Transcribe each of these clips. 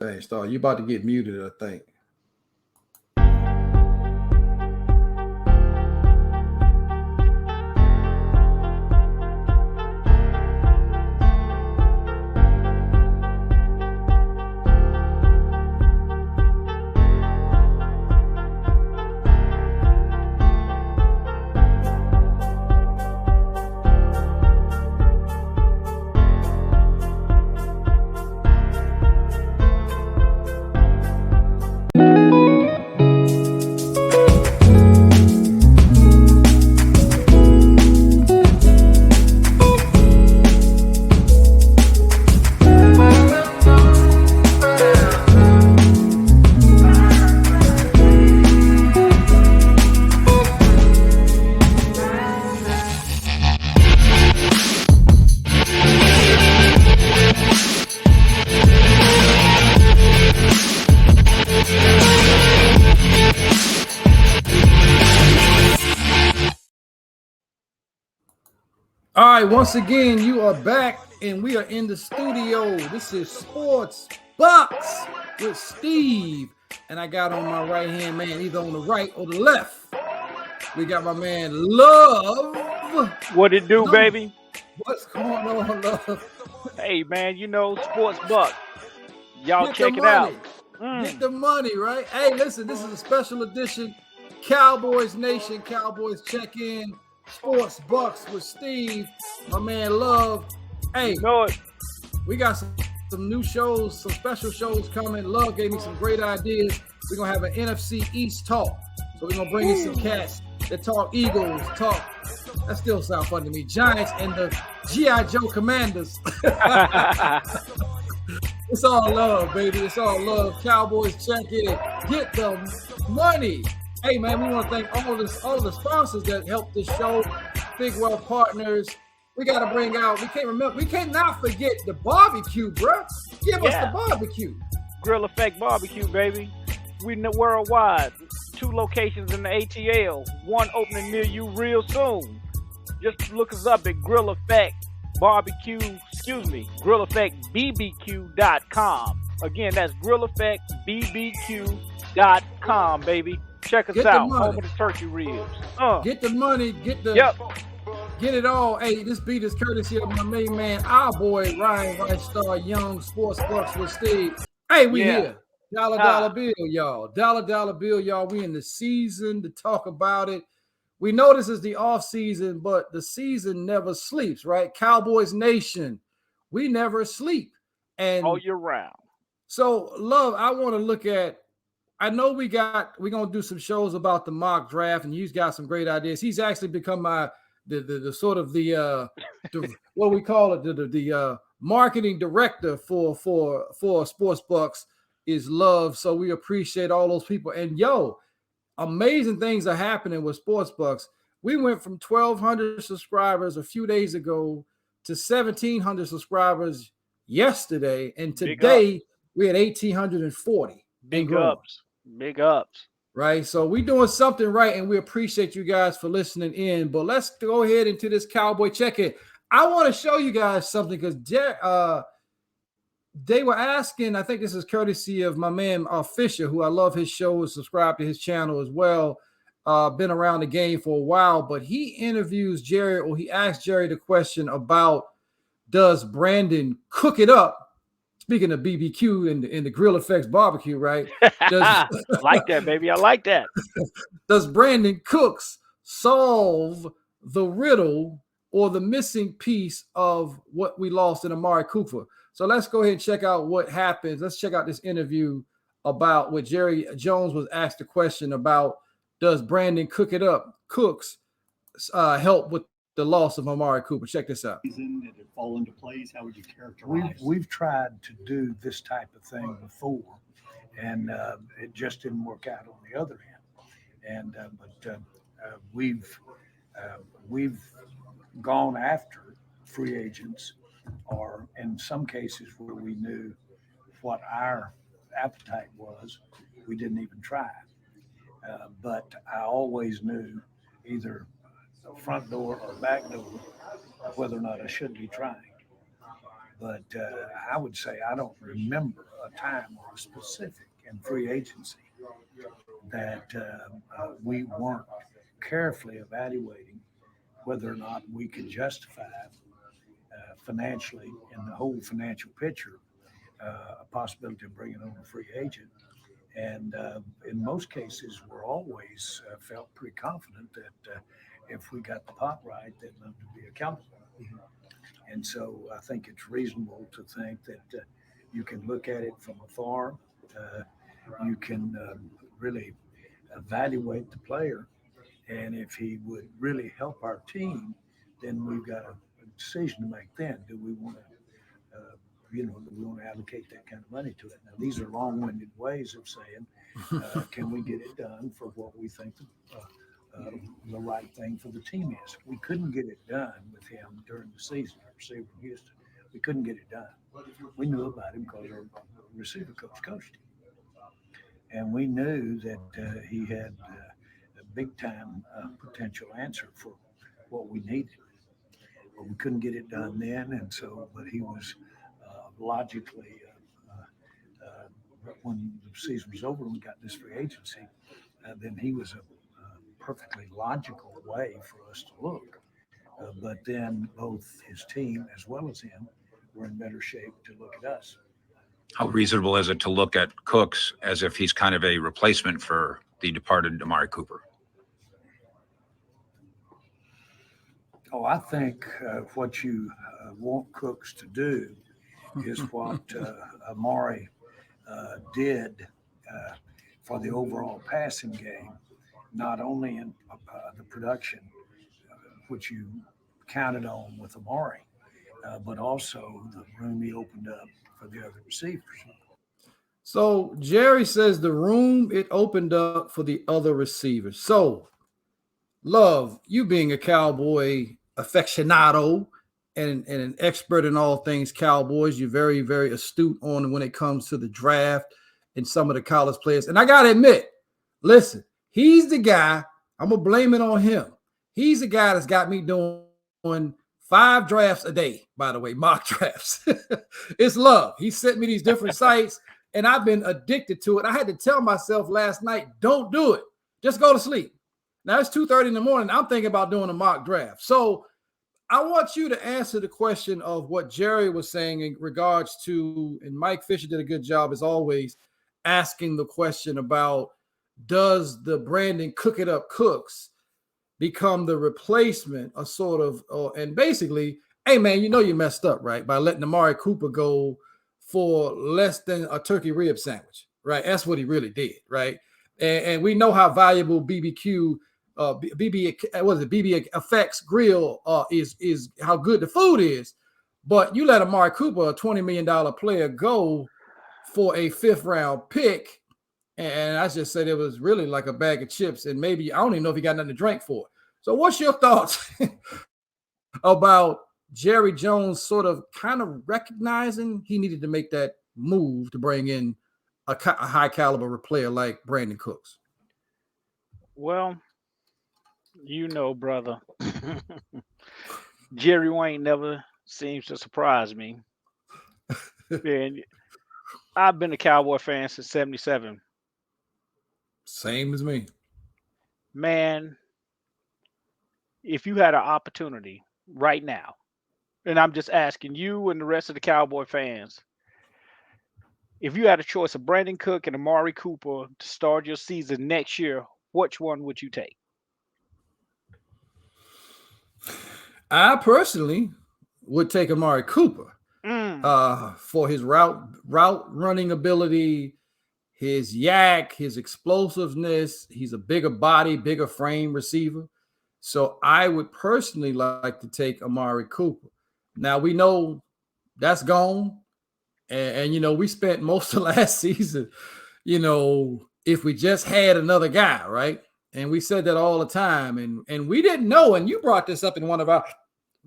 Dang, Star, you about to get muted, I think. All right, once again, you are back and we are in the studio. This is Sports Bucks with Steve. And I got on my right hand man, either on the right or the left. We got my man Love. What it do, baby? What's going on, Love? Hey, man, Sports Bucks. Y'all check it out. Get the money, right? Hey, listen, this is a special edition. Cowboys Nation, Cowboys check-in. Sports Bucks with Steve, my man Love. Hey, we got some new shows, some special shows coming. Love gave me some great ideas. We're going to have an NFC East talk. So we're going to bring in some cats that talk Eagles, that still sounds fun to me, Giants and the G.I. Joe Commanders. It's all love, baby. It's all love. Cowboys check in. Get the money. Hey, man, we want to thank all the sponsors that helped this show, Big Wealth Partners. We got to bring out, we cannot forget the barbecue, bro. Give us the barbecue. Grill Effect Barbecue, baby. We know worldwide. 2 locations in the ATL. 1 opening near you real soon. Just look us up at Grill Effect GrillEffectBBQ.com. Again, that's GrillEffectBBQ.com, baby. Check us out. Home of the turkey ribs. Get the money. Get it all. Hey, this beat is courtesy of my main man, our boy Ryan Rice Star Young, Sports Bucks with Steve. Hey, we here. Dollar bill, y'all. Dollar bill, y'all. We in the season to talk about it. We know this is the off season, but the season never sleeps, right? Cowboys Nation, we never sleep. And all year round. So, Love, I want to look at. I know we're gonna do some shows about the mock draft, and he's got some great ideas. He's actually become the sort of the what we call it, the marketing director for Sports Bucks is Love. So we appreciate all those people. And amazing things are happening with Sports Bucks. We went from 1,200 subscribers a few days ago to 1,700 subscribers yesterday, and today we had 1,840. Big ups. Right. So we're doing something right, and we appreciate you guys for listening in. But let's go ahead into this Cowboy check-in. I want to show you guys something because they were asking, I think this is courtesy of my man Fisher, who I love his show, subscribe to his channel as well. Been around the game for a while, but he interviews Jerry, or he asked Jerry the question about, does Brandon cook it up? Speaking of BBQ and the Grill Effects barbecue, right? Like that, baby. I like that. Does Brandon Cooks solve the riddle or the missing piece of what we lost in Amari Cooper? So let's go ahead and check out what happens. Let's check out this interview about what Jerry Jones was asked a question about, does Brandon Cooks help with the loss of Amari Cooper? Check this out. Did it fall into place? How would you characterize? We've tried to do this type of thing before, and it just didn't work out on the other end. But we've gone after free agents, or in some cases where we knew what our appetite was, we didn't even try. But I always knew either front door or back door whether or not I should be trying. But I would say I don't remember a time or a specific in free agency that we weren't carefully evaluating whether or not we could justify financially in the whole financial picture a possibility of bringing on a free agent. And in most cases, we're always felt pretty confident that if we got the pot right, they'd love to be accountable. And so I think it's reasonable to think that you can look at it from afar. You can really evaluate the player. And if he would really help our team, then we've got a decision to make then. Do we want to do we want to allocate that kind of money to it? Now, these are long-winded ways of saying, can we get it done for what we think the right thing for the team is? We couldn't get it done with him during the season, our receiver in Houston. We couldn't get it done. We knew about him because our receiver coach coached him. And we knew that he had a big-time potential answer for what we needed. But we couldn't get it done then, and so, but he was logically, when the season was over and we got this free agency, then he was a perfectly logical way for us to look. But then both his team as well as him were in better shape to look at us. How reasonable is it to look at Cooks as if he's kind of a replacement for the departed Amari Cooper? Oh, I think what you want Cooks to do is what Amari did for the overall passing game, not only in the production, which you counted on with Amari, but also the room he opened up for the other receivers. So Jerry says the room it opened up for the other receivers. So, Love, you being a Cowboy aficionado and an expert in all things Cowboys, you're very, very astute on when it comes to the draft and some of the college players. And I got to admit, listen, he's the guy, I'm going to blame it on him. He's the guy that's got me doing 5 drafts a day, by the way, mock drafts. It's Love. He sent me these different sites, and I've been addicted to it. I had to tell myself last night, don't do it. Just go to sleep. Now it's 2:30 in the morning. I'm thinking about doing a mock draft. So I want you to answer the question of what Jerry was saying in regards to, and Mike Fisher did a good job as always, asking the question about, does the Brandon Cook It Up Cooks become the replacement, a sort of, and basically, hey man, you know you messed up, right? By letting Amari Cooper go for less than a turkey rib sandwich, right? That's what he really did, right? And we know how valuable BBQ BB Effects Grill is how good the food is, but you let Amari Cooper, a $20 million player, go for a 5th round pick, and I just said it was really like a bag of chips, and maybe I don't even know if he got nothing to drink for it. So what's your thoughts about Jerry Jones sort of kind of recognizing he needed to make that move to bring in a high caliber player like Brandon Cooks? Well, brother, Jerry Wayne never seems to surprise me. And I've been a Cowboy fan since '77. Same as me. Man, if you had an opportunity right now, and I'm just asking you and the rest of the Cowboy fans, if you had a choice of Brandon Cook and Amari Cooper to start your season next year, which one would you take? I personally would take Amari Cooper for his route running ability, his yak, his explosiveness. He's a bigger body, bigger frame receiver. So I would personally like to take Amari Cooper. Now we know that's gone. And we spent most of last season, if we just had another guy, right? And we said that all the time. And we didn't know, and you brought this up in one of our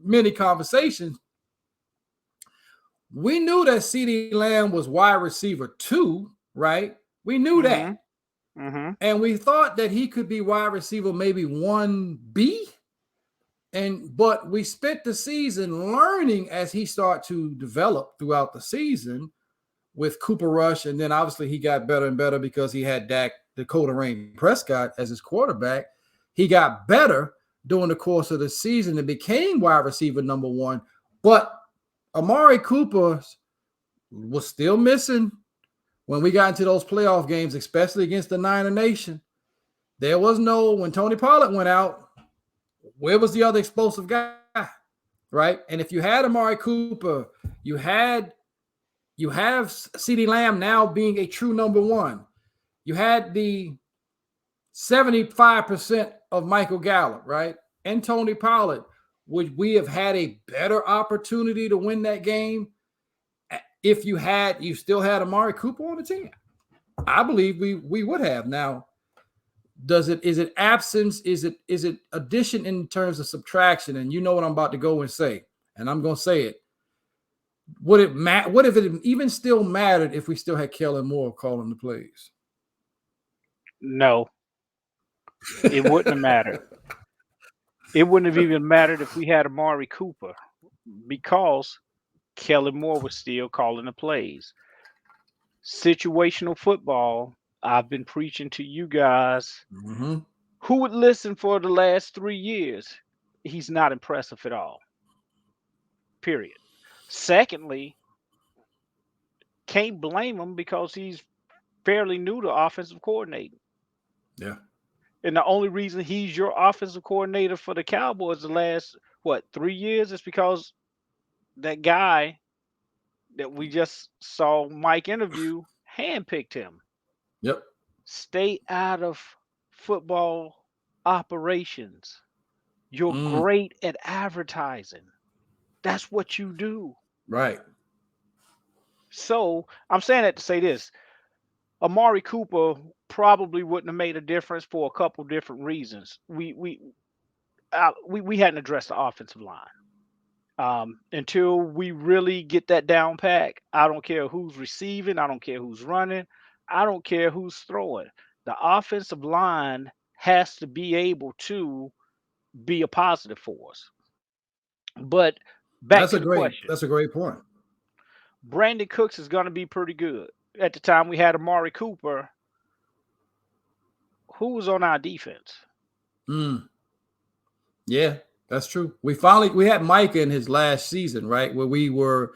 many conversations. We knew that CeeDee Lamb was wide receiver 2, right? We knew that. And we thought that he could be wide receiver maybe 1B. But we spent the season learning as he started to develop throughout the season with Cooper Rush, and then obviously he got better and better because he had Dakota Rain Prescott as his quarterback. He got better during the course of the season and became wide receiver number one, but Amari Cooper was still missing when we got into those playoff games, especially against the Niner Nation. There was when Tony Pollard went out, where was the other explosive guy, right? And if you had Amari Cooper, you have CeeDee Lamb now being a true number one. You had the 75% of Michael Gallup, right? And Tony Pollard. Would we have had a better opportunity to win that game if you still had Amari Cooper on the team? I believe we would have. Now, is it absence? Is it addition in terms of subtraction? And you know what I'm about to go and say, and I'm going to say it. What if it even still mattered if we still had Kellen Moore calling the plays? No, it wouldn't have mattered. It wouldn't have even mattered if we had Amari Cooper, because Kellen Moore was still calling the plays. Situational football, I've been preaching to you guys. Mm-hmm. Who would listen for the last 3 years? He's not impressive at all. Period. Secondly, can't blame him because he's fairly new to offensive coordinating. Yeah. And the only reason he's your offensive coordinator for the Cowboys the last, 3 years is because that guy that we just saw Mike interview handpicked him. Yep. Stay out of football operations. You're great at advertising. That's what you do. Right. So I'm saying that to say this. Amari Cooper probably wouldn't have made a difference for a couple different reasons. We hadn't addressed the offensive line. Until we really get that down pack, I don't care who's receiving, I don't care who's running, I don't care who's throwing. The offensive line has to be able to be a positive for us. But back to the question. That's a great point. Brandon Cooks is going to be pretty good. At the time we had Amari Cooper, who was on our defense? Yeah, that's true. We had Micah in his last season, right? When we were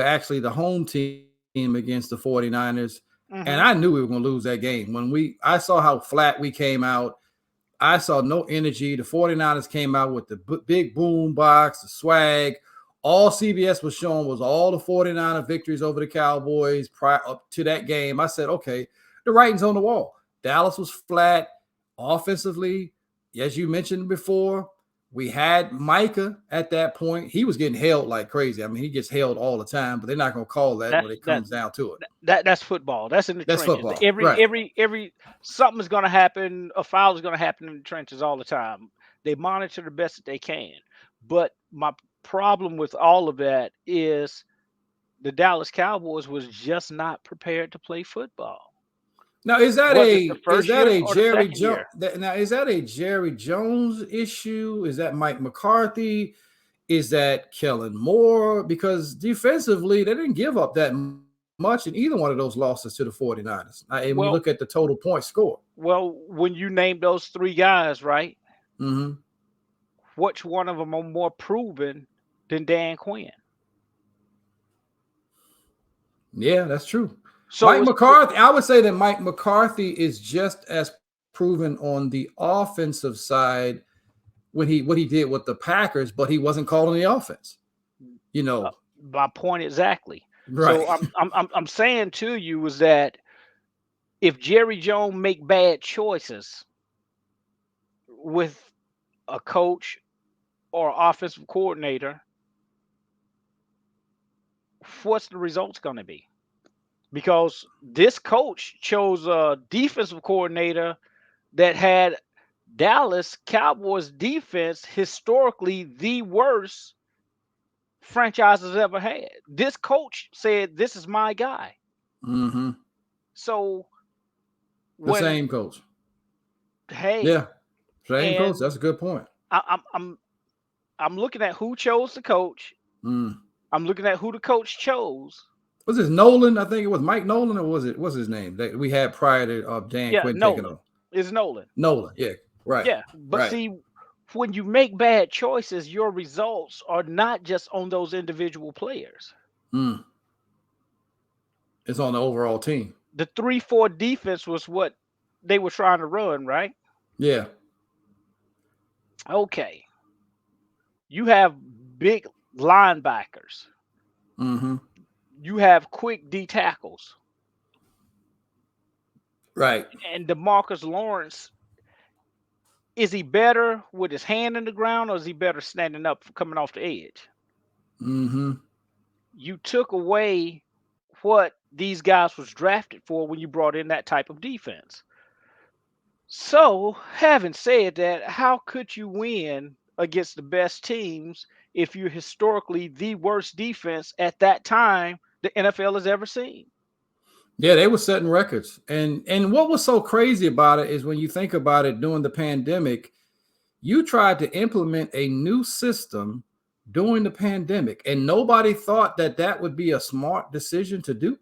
actually the home team against the 49ers. Mm-hmm. And I knew we were going to lose that game. When I saw how flat we came out, I saw no energy. The 49ers came out with the big boom box, the swag. All CBS was showing was all the 49er victories over the Cowboys prior up to that game. I said, okay, the writing's on the wall. Dallas was flat offensively. As you mentioned before, we had Micah at that point. He was getting held like crazy. I mean, he gets held all the time, but they're not going to call that when it comes down to it. That's football. That's in the trenches. Football. Every something is going to happen. A foul is going to happen in the trenches all the time. They monitor the best that they can. But my problem with all of that is the Dallas Cowboys was just not prepared to play football. Now, is that a Jerry Jones? Now, is that a Jerry Jones issue? Is that Mike McCarthy? Is that Kellen Moore? Because defensively, they didn't give up that much in either one of those losses to the 49ers. And we look at the total points score. Well, when you name those three guys, right? Mm-hmm. Which one of them are more proven than Dan Quinn? Yeah, that's true. So Mike McCarthy, I would say that Mike McCarthy is just as proven on the offensive side what he did with the Packers, but he wasn't calling the offense. You know, my point exactly. Right. So I'm saying to you is that if Jerry Jones make bad choices with a coach or offensive coordinator, what's the results going to be? Because this coach chose a defensive coordinator that had Dallas Cowboys defense historically the worst franchise has ever had. This coach said, "This is my guy." Mm-hmm. So the same coach. Hey, yeah, same coach. That's a good point. I'm I'm looking at who chose the coach. Mm. I'm looking at who the coach chose. Was this Nolan? I think it was Mike Nolan, or what's his name that we had prior to Dan Yeah, Quinn taking Nolan. over? It's Nolan. Nolan, yeah, right. Yeah, but right. see, when you make bad choices, your results are not just on those individual players. Mm. It's on the overall team. The 3-4 defense was what they were trying to run, right? Yeah. Okay. You have big linebackers. Mm-hmm. You have quick D tackles. Right. And DeMarcus Lawrence, is he better with his hand in the ground, or is he better standing up coming off the edge? Mm-hmm. You took away what these guys was drafted for when you brought in that type of defense. So, having said that, how could you win against the best teams if you're historically the worst defense at that time the NFL has ever seen? Yeah, they were setting records. And what was so crazy about it is when you think about it, during the pandemic, you tried to implement a new system during the pandemic, and nobody thought that that would be a smart decision to do.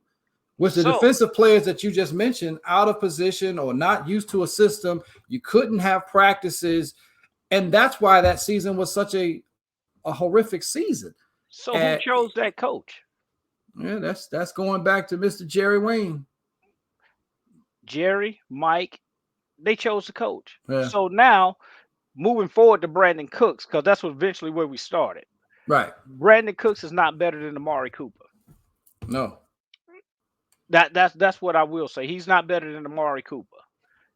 With the defensive players that you just mentioned out of position or not used to a system, you couldn't have practices. And that's why that season was such a horrific season. So who chose that coach? Yeah, that's going back to Mr. Jerry Wayne. Jerry, Mike, they chose the coach. Yeah. So now, moving forward to Brandon Cooks, because that's eventually where we started. Right. Brandon Cooks is not better than Amari Cooper. No. That's what I will say. He's not better than Amari Cooper.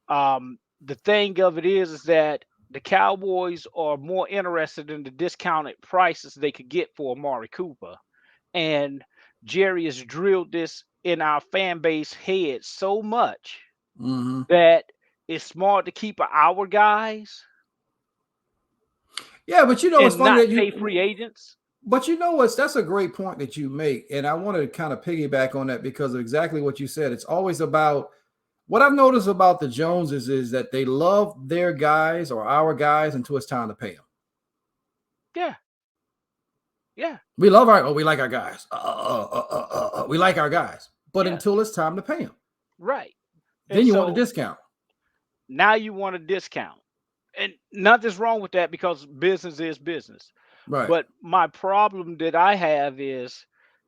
The thing of it is that the Cowboys are more interested in the discounted prices they could get for Amari Cooper. And Jerry has drilled this in our fan base head so much that it's smart to keep our guys. Yeah, but you know, it's funny that you pay free agents. But you know what? That's a great point that you make. And I want to kind of piggyback on that because of exactly what you said. It's always about what I've noticed about the Joneses is that they love their guys or our guys until it's time to pay them. Yeah. Yeah. We love we like our guys. We like our guys. But until it's time to pay them. Right. Then you want a discount. Now you want a discount. And nothing's wrong with that because business is business. Right. But my problem that I have is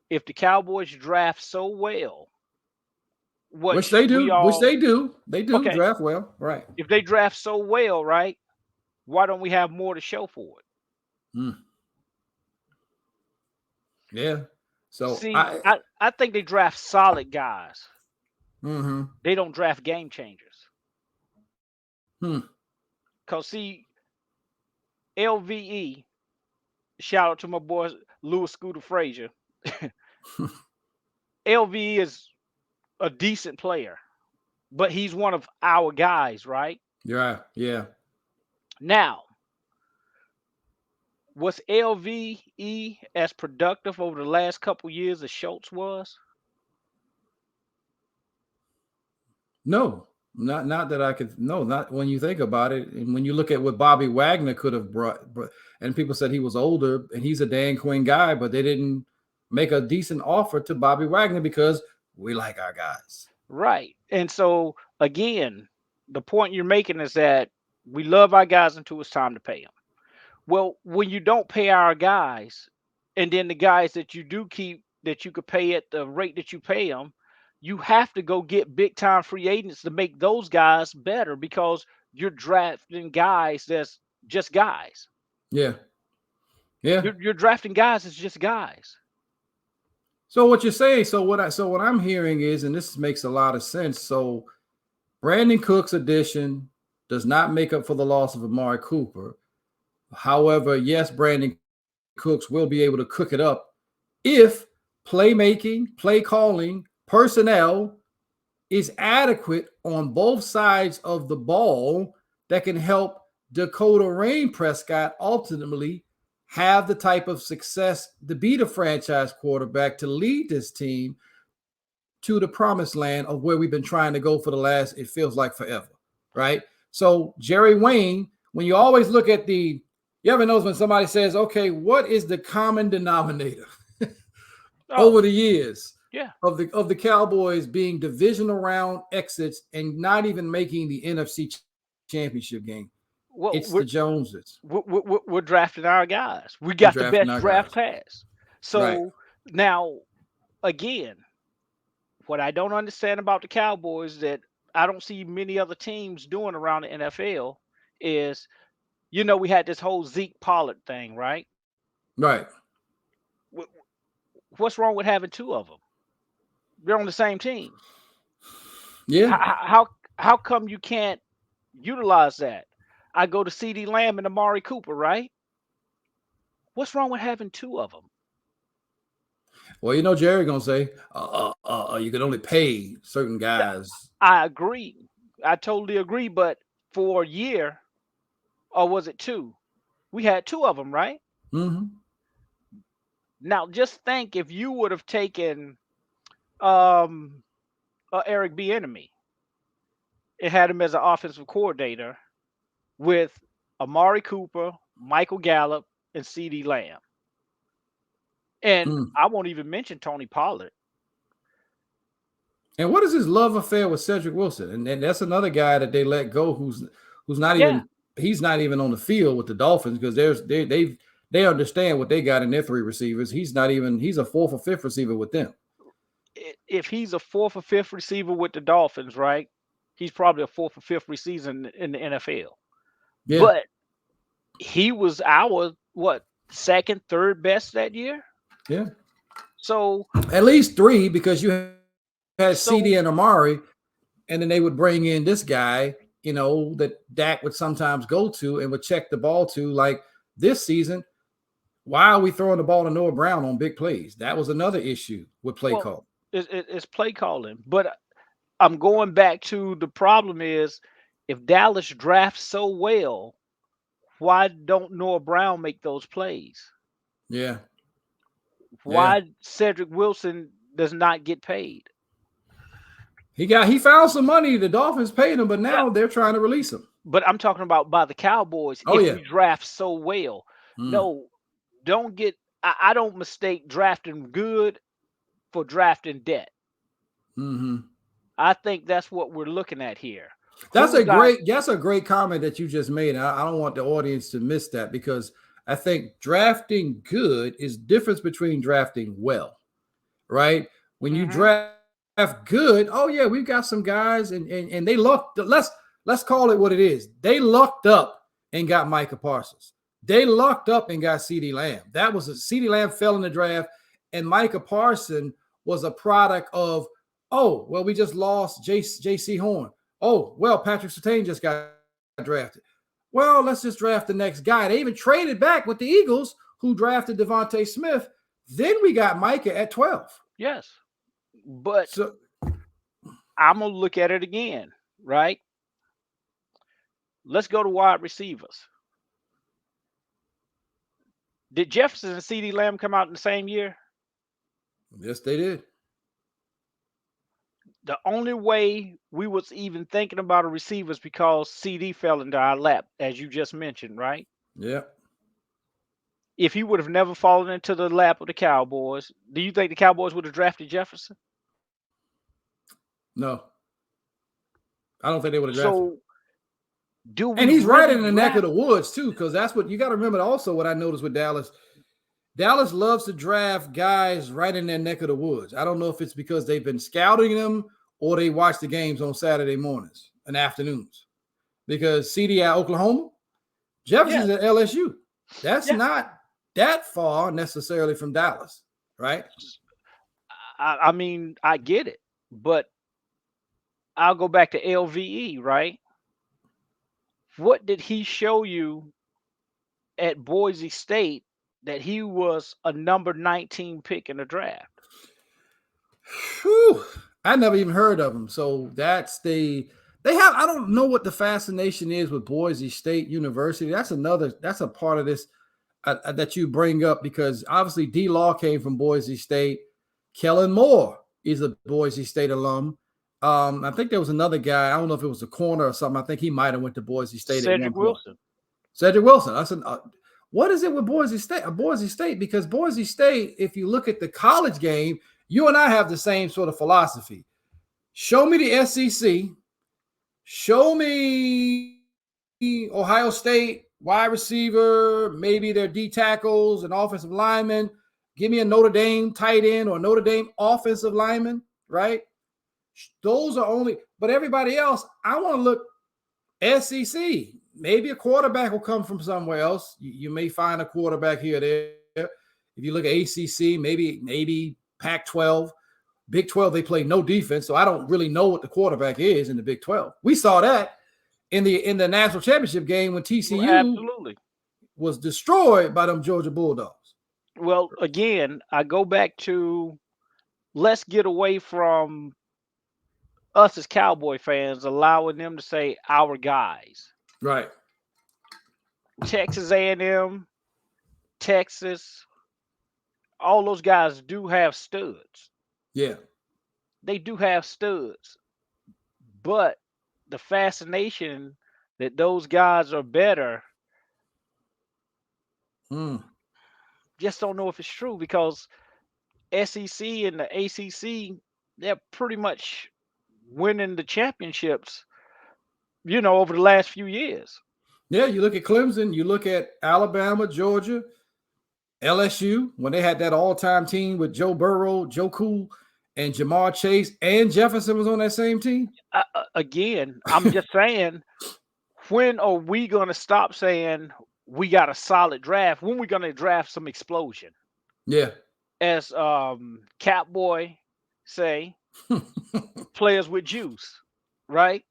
if the Cowboys draft so well, which they do, they do draft well, right? If they draft so well, right, why don't we have more to show for it? Yeah. So see, I think they draft solid guys. They don't draft game changers. Cause see, LVE. Shout out to my boy Louis Scooter Frazier. LV is a decent player, but he's one of our guys, right? Yeah. Now, was LVE as productive over the last couple years as Schultz was? No, not that I could. No, not when you think about it. And when you look at what Bobby Wagner could have brought, and people said he was older and he's a Dan Quinn guy, but they didn't make a decent offer to Bobby Wagner because we like our guys. Right. And so, again, the point you're making is that we love our guys until it's time to pay them. Well, when you don't pay our guys, and then the guys that you do keep that you could pay at the rate that you pay them, you have to go get big time free agents to make those guys better because you're drafting guys that's just guys. Yeah. You're drafting guys that's just guys. So what you're saying, so what I'm hearing is, and this makes a lot of sense. So Brandon Cooks' addition does not make up for the loss of Amari Cooper. However, yes, Brandon Cooks will be able to cook it up if playmaking, play calling, personnel is adequate on both sides of the ball that can help Dakota Rain Prescott ultimately have the type of success to be the franchise quarterback to lead this team to the promised land of where we've been trying to go for the last, it feels like forever, right? So Jerry Wayne, when you always look at the You ever notice when somebody says, okay, what is the common denominator Oh, over the years yeah. of the Cowboys being divisional round exits and not even making the NFC championship game? Well, It's the Joneses. we're drafting our guys. We We're got the drafting best our draft guys. class. Right. So now, again, what I don't understand about the Cowboys that I don't see many other teams doing around the NFL is, we had this whole Zeke Pollard thing, right? Right. What's wrong with having two of them? They're on the same team. Yeah. How come you can't utilize that? I go to CD Lamb and Amari Cooper, right? What's wrong with having two of them? Well, Jerry gonna say, you can only pay certain guys. I agree. I totally agree. But for a year, or was it two? We had two of them, right? Mm-hmm. Now, just think if you would have taken Eric Bieniemy and had him as an offensive coordinator with Amari Cooper, Michael Gallup, and CD Lamb. And I won't even mention Tony Pollard. And what is his love affair with Cedric Wilson? And that's another guy that they let go who's not even he's not even on the field with the Dolphins because they understand what they got in their three receivers. He's a fourth or fifth receiver with them. If he's a fourth or fifth receiver with the Dolphins, right? He's probably a fourth or fifth receiver in the NFL. Yeah. But he was our second, third best that year? Yeah. So at least three because you had CD and Amari, and then they would bring in this guy, that Dak would sometimes go to and would check the ball to. Like this season, why are we throwing the ball to Noah Brown on big plays? That was another issue with play call. It's play calling. But I'm going back to the problem is if Dallas drafts so well, why don't Noah Brown make those plays? Yeah. Why Cedric Wilson does not get paid? He found some money. The Dolphins paid him, but now they're trying to release him. But I'm talking about by the Cowboys. If we draft so well, no, don't get. I don't mistake drafting good for drafting debt. Mm-hmm. I think that's what we're looking at here. That's a great comment that you just made. I don't want the audience to miss that because I think drafting good is difference between drafting well, right? When you draft good, we've got some guys and they lucked. Let's call it what it is. They lucked up and got Micah Parsons. They lucked up and got CD Lamb. CD Lamb fell in the draft, and Micah Parsons was a product of, we just lost J.C. Horn. Patrick Surtain just got drafted. Well, let's just draft the next guy. They even traded back with the Eagles, who drafted Devontae Smith. Then we got Micah at 12. Yes. But I'm going to look at it again, right? Let's go to wide receivers. Did Jefferson and CD Lamb come out in the same year? Yes, they did. The only way we was even thinking about a receiver is because CD fell into our lap, as you just mentioned, right? Yeah. If he would have never fallen into the lap of the Cowboys, do you think the Cowboys would have drafted Jefferson? No. I don't think they would have drafted him. And he's right in the neck of the woods, too, because that's what you got to remember. Also, what I noticed with Dallas, Dallas loves to draft guys right in their neck of the woods. I don't know if it's because they've been scouting them or they watch the games on Saturday mornings and afternoons. Because CD at Oklahoma, Jefferson's at LSU. That's not that far necessarily from Dallas, right? I mean, I get it, but I'll go back to LVE, right? What did he show you at Boise State that he was a number 19 pick in the draft? Whew. I never even heard of him. So that's I don't know what the fascination is with Boise State University. That's a part of this that you bring up because obviously D-Law came from Boise State. Kellen Moore is a Boise State alum. I think there was another guy. I don't know if it was a corner or something. I think he might have went to Boise State. Cedric Wilson. Cedric Wilson. What is it with Boise State? Because Boise State, if you look at the college game, you and I have the same sort of philosophy. Show me the SEC. Show me Ohio State wide receiver, maybe their D tackles and offensive linemen. Give me a Notre Dame tight end or Notre Dame offensive lineman, right? Those are only, but everybody else, I want to look SEC. Maybe a quarterback will come from somewhere else. You may find a quarterback here or there. If you look at ACC, maybe Pac-12. Big 12, they play no defense, so I don't really know what the quarterback is in the Big 12. We saw that in the national championship game when TCU absolutely was destroyed by them Georgia Bulldogs. Well, again, I go back to let's get away from us as Cowboy fans, allowing them to say our guys. Right. Texas A&M, Texas, all those guys do have studs. Yeah. They do have studs. But the fascination that those guys are better, just don't know if it's true, because SEC and the ACC, they're pretty much winning the championships, over the last few years. Yeah, you look at Clemson, you look at Alabama, Georgia, LSU, when they had that all-time team with Joe Burrow, Joe Cool, and Jamar Chase, and Jefferson was on that same team. Again, I'm just saying, when are we going to stop saying we got a solid draft? When are we going to draft some explosion? Yeah. As Catboy say, players with juice, right?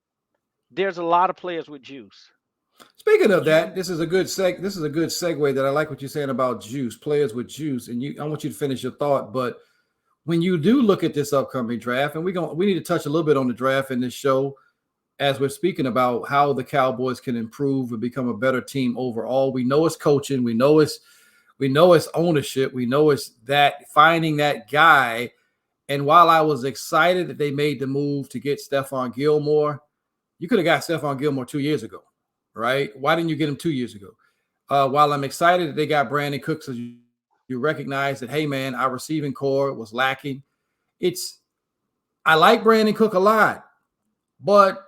There's a lot of players with juice. Speaking of that, this is a good segue that I like what you're saying about juice, players with juice. And I want you to finish your thought. But when you do look at this upcoming draft, and we need to touch a little bit on the draft in this show as we're speaking about how the Cowboys can improve and become a better team overall. We know it's coaching, we know it's ownership, we know it's that finding that guy. And while I was excited that they made the move to get Stephon Gilmore, you could have got Stephon Gilmore 2 years ago, right? Why didn't you get him 2 years ago? While I'm excited that they got Brandon Cooks, so you recognize that, hey, man, our receiving core was lacking. I like Brandon Cook a lot, but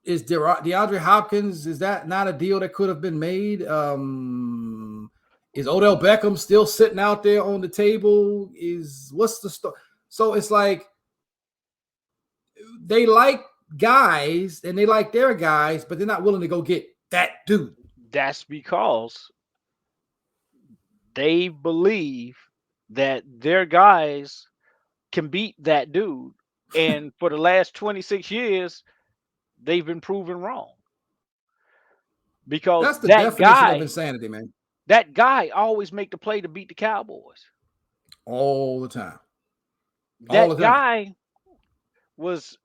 is DeAndre Hopkins, is that not a deal that could have been made? Is Odell Beckham still sitting out there on the table? What's the story? So it's like they like guys and they like their guys, but they're not willing to go get that dude. That's because they believe that their guys can beat that dude. And for the last 26 years, they've been proven wrong. Because that's the that definition guy of insanity, man. That guy always make the play to beat the Cowboys. All the time. That guy was,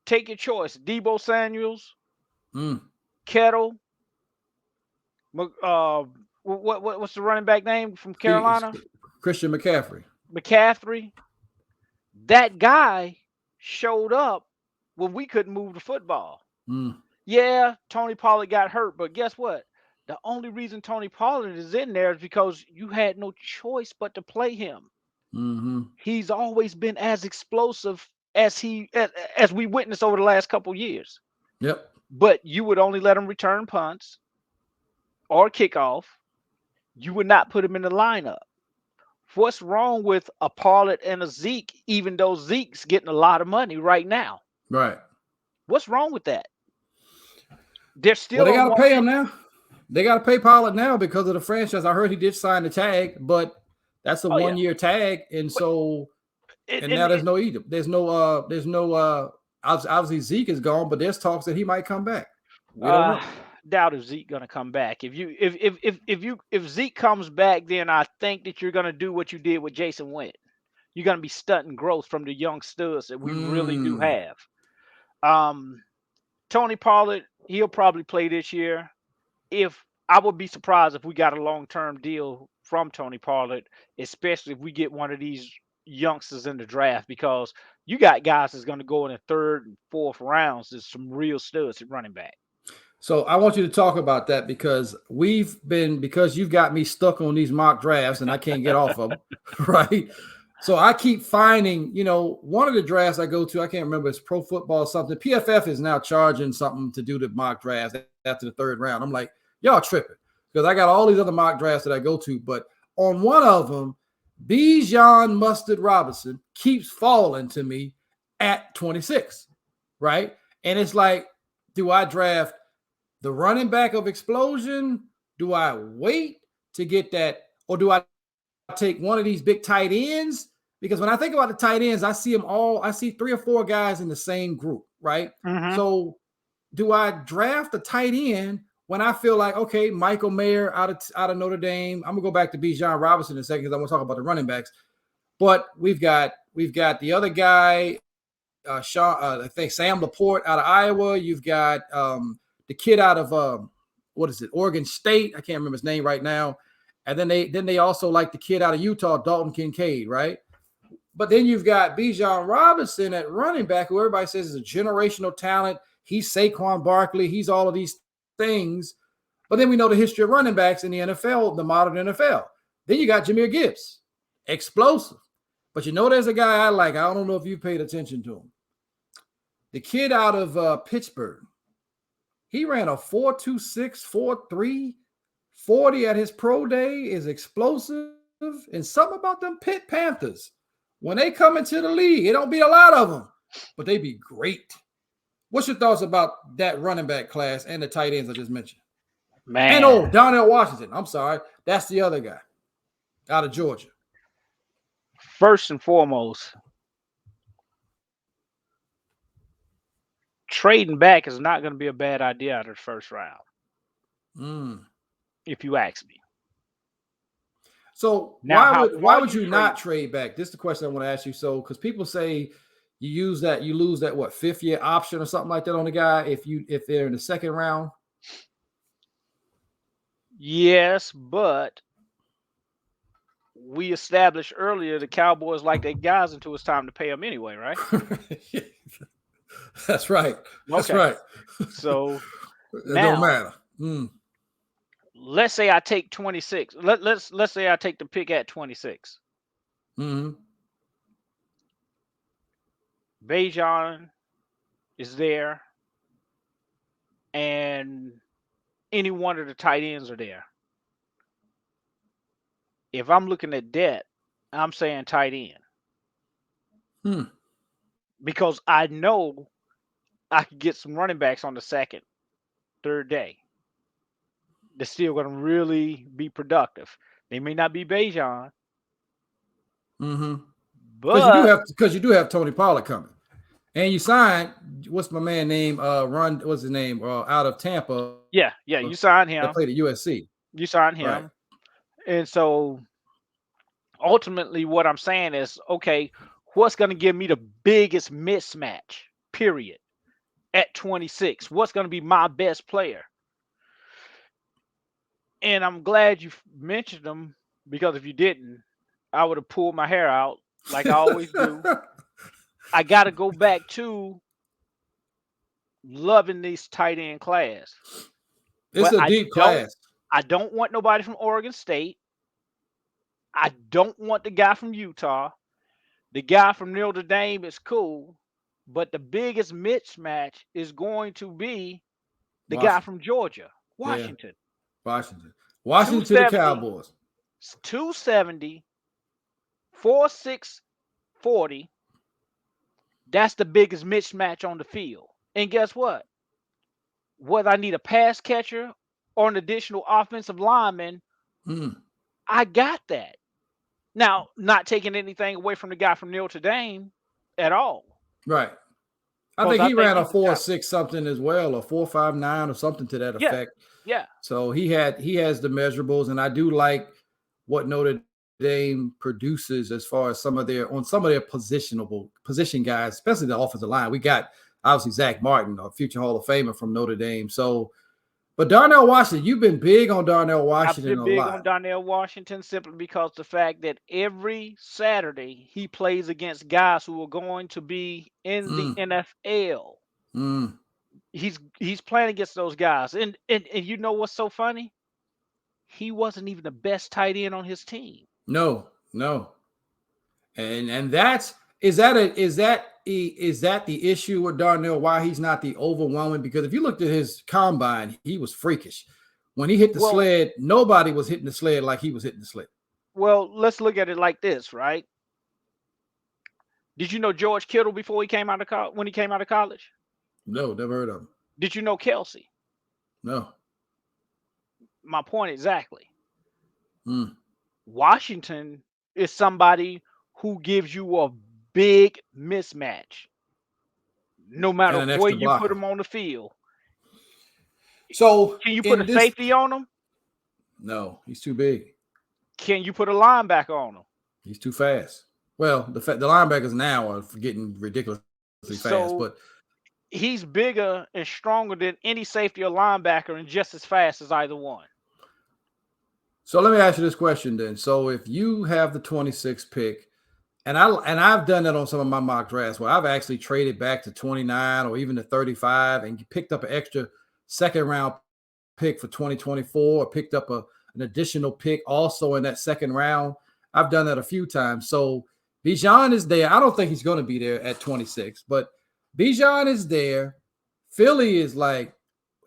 take your choice, Deebo Samuels, Kettle, what's the running back name from Carolina? Christian McCaffrey. That guy showed up when we couldn't move the football. Yeah, Tony Pollard got hurt, but guess what? The only reason Tony Pollard is in there is because you had no choice but to play him. He's always been as explosive as we witnessed over the last couple years. Yep. But you would only let him return punts or kickoff. You would not put him in the lineup. What's wrong with a Pollard and a Zeke, even though Zeke's getting a lot of money right now? Right. What's wrong with that? They're still. Well, they got to pay him now. They got to pay Pollard now because of the franchise. I heard he did sign the tag, but that's a 1 year tag, and so now there's no either. There's no. Obviously Zeke is gone, but there's talks that he might come back. We don't know. Doubt if Zeke gonna come back. If Zeke comes back, then I think that you're gonna do what you did with Jason Witten. You're gonna be stunting growth from the young studs that we really do have. Tony Pollard, he'll probably play this year. I would be surprised if we got a long-term deal from Tony Pollard, especially if we get one of these youngsters in the draft, because you got guys that's going to go in the third and fourth rounds. There's some real studs at running back. So I want you to talk about that because you've got me stuck on these mock drafts and I can't get off of them, right? So I keep finding, one of the drafts I go to, I can't remember, it's Pro Football something. PFF is now charging something to do the mock drafts after the third round. I'm like, y'all tripping because I got all these other mock drafts that I go to, but on one of them, Bijan Mustard Robinson keeps falling to me at 26, right? And it's like, do I draft the running back of explosion? Do I wait to get that? Or do I take one of these big tight ends? Because when I think about the tight ends, I see them all. I see 3 or 4 guys in the same group, right? Mhm. So do I draft a tight end when I feel like, okay, Michael Mayer out of Notre Dame? I'm gonna go back to Bijan Robinson in a second because I want to talk about the running backs. But we've got the other guy, I think Sam Laporte out of Iowa. You've got the kid out of Oregon State. I can't remember his name right now. And then they also like the kid out of Utah, Dalton Kincaid, right? But then you've got Bijan Robinson at running back, who everybody says is a generational talent. He's Saquon Barkley. He's all of these things. But then we know the history of running backs in the NFL, the modern NFL. Then you got Jahmyr Gibbs, explosive. But there's a guy I like. I don't know if you paid attention to him. The kid out of Pittsburgh. He ran a 4.26, 4.3, 40 at his pro day, is explosive. And something about them Pitt Panthers. When they come into the league, it don't be a lot of them, but they be great. What's your thoughts about that running back class and the tight ends I just mentioned? Man. And Darnell Washington. I'm sorry. That's the other guy out of Georgia. First and foremost, trading back is not going to be a bad idea out of the first round, if you ask me. So Now, why would you not trade back? This is the question I want to ask you. So because people say you lose that 5th year option or something like that on the guy if they're in the second round. Yes, but we established earlier the Cowboys like their guys until it's time to pay them anyway, right? That's right. That's Okay. right. So it now, don't matter. Let's say I take 26. Let's say I take the pick at 26. Mm-hmm. Bijan is there, and any one of the tight ends are there. If I'm looking at depth, I'm saying tight end. Because I know I could get some running backs on the second, third day. They're still going to really be productive. They may not be Bijan. Because you do have Tony Pollard coming. And you signed, what's my man name? What's his name? Out of Tampa. Yeah, you signed him. That played at USC. You signed him. Right. And so ultimately what I'm saying is, okay, what's going to give me the biggest mismatch, period, at 26? What's going to be my best player? And I'm glad you mentioned them, because if you didn't, I would have pulled my hair out like I always do. I got to go back to loving this tight end class. It's a deep class. I don't want nobody from Oregon State. I don't want the guy from Utah. The guy from Notre Dame is cool, but the biggest mismatch is going to be the guy from Georgia, Washington. Yeah. Washington to the Cowboys. 270, 4.6, 40. That's the biggest mismatch on the field. And guess what? Whether I need a pass catcher or an additional offensive lineman, I got that. Now, not taking anything away from the guy from Notre Dame at all. Right. I think he ran a 4.6 something as well, or 4.59 or something to that effect. Yeah. So he has the measurables, and I do like what Notre Dame produces as far as some of their position guys, especially the offensive line. We got obviously Zach Martin, a future Hall of Famer from Notre Dame. So, but Darnell Washington, you've been big on Darnell Washington. I've been big on Darnell Washington simply because the fact that every Saturday he plays against guys who are going to be in the NFL. he's playing against those guys. And you know what's so funny? He wasn't even the best tight end on his team. No. And that's is that the issue with Darnell? Why he's not the overwhelming? Because if you looked at his combine, he was freakish. When he hit the sled, nobody was hitting the sled like he was hitting the sled. Well, let's look at it like this, right? Did you know George Kittle before he came out of when he came out of college? No, never heard of him. Did you know Kelsey? No. My point exactly. Mm. Washington is somebody who gives you a big mismatch, no matter where you put him on the field. So can you put a safety on him? No, he's too big. Can you put a linebacker on him? He's too fast. Well, the linebackers now are getting ridiculously fast, but he's bigger and stronger than any safety or linebacker and just as fast as either one. So let me ask you this question then. So if you have the 26th pick, and I've done that on some of my mock drafts where I've actually traded back to 29 or even to 35 and picked up an extra second round pick for 2024 or picked up an additional pick also in that second round. I've done that a few times. So Bijan is there. I don't think he's going to be there at 26, but Bijan is there. Philly is like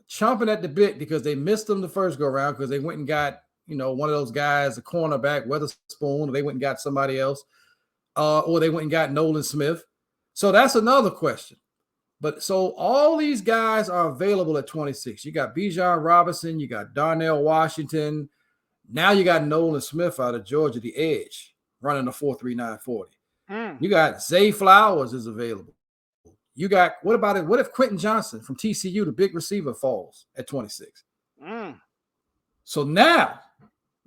chomping at the bit because they missed him the first go around because they went and got, one of those guys, a cornerback, Weatherspoon, or they went and got somebody else, or they went and got Nolan Smith. So that's another question. But so all these guys are available at 26. You got Bijan Robinson, you got Darnell Washington. Now you got Nolan Smith out of Georgia, the edge, running a 4.39 40. You got Zay Flowers is available. You got, what if Quentin Johnson from TCU, the big receiver, falls at 26? So now,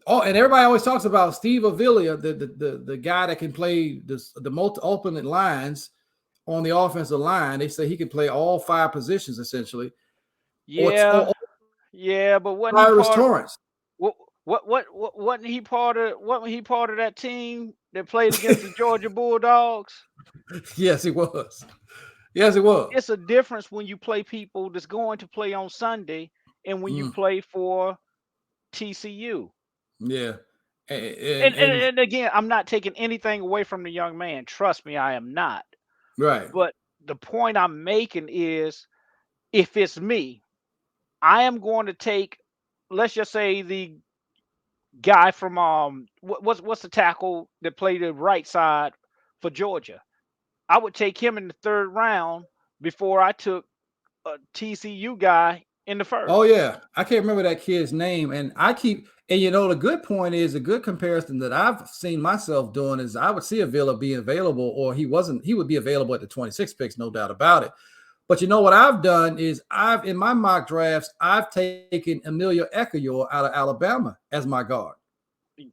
and everybody always talks about Steve Avila, the guy that can play the multi-alternate lines on the offensive line. They say he can play all 5 positions essentially. Yeah, but Cyrus Torrance. Wasn't he part of that team that played against the Georgia Bulldogs? Yes, he was. Yes, it was. It's a difference when you play people that's going to play on Sunday and when you play for TCU. Yeah. And again, I'm not taking anything away from the young man. Trust me, I am not. Right. But the point I'm making is, if it's me, I am going to take, let's just say, the guy from what's the tackle that played the right side for Georgia. I would take him in the 3rd round before I took a TCU guy in the 1st. Oh yeah, I can't remember that kid's name, and the good point is, a good comparison that I've seen myself doing is I would see Avila being available, or he would be available at the 26 picks, no doubt about it. But what I've done is in my mock drafts, I've taken Emilio Ekiyor out of Alabama as my guard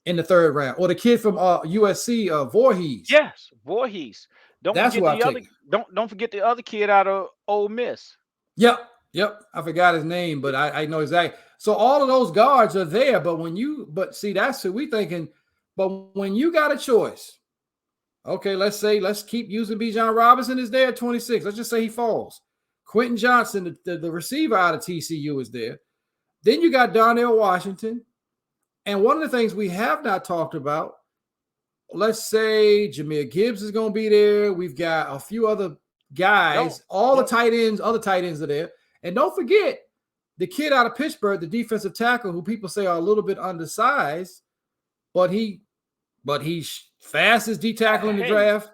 in the 3rd round, or the kid from USC, Voorhees. Yes, Voorhees. Don't forget the other kid out of Ole Miss. Yep. I forgot his name, but I know exactly. So all of those guards are there, but see, that's who we thinking. But when you got a choice, okay, let's keep using Bijan Robinson is there at 26. Let's just say he falls. Quentin Johnson, the receiver out of TCU, is there. Then you got Darnell Washington. And one of the things we have not talked about, let's say Jahmyr Gibbs is going to be there. We've got a few other guys. The tight ends, other tight ends are there. And don't forget the kid out of Pittsburgh, the defensive tackle, who people say are a little bit undersized, but he's fastest D tackle in the draft.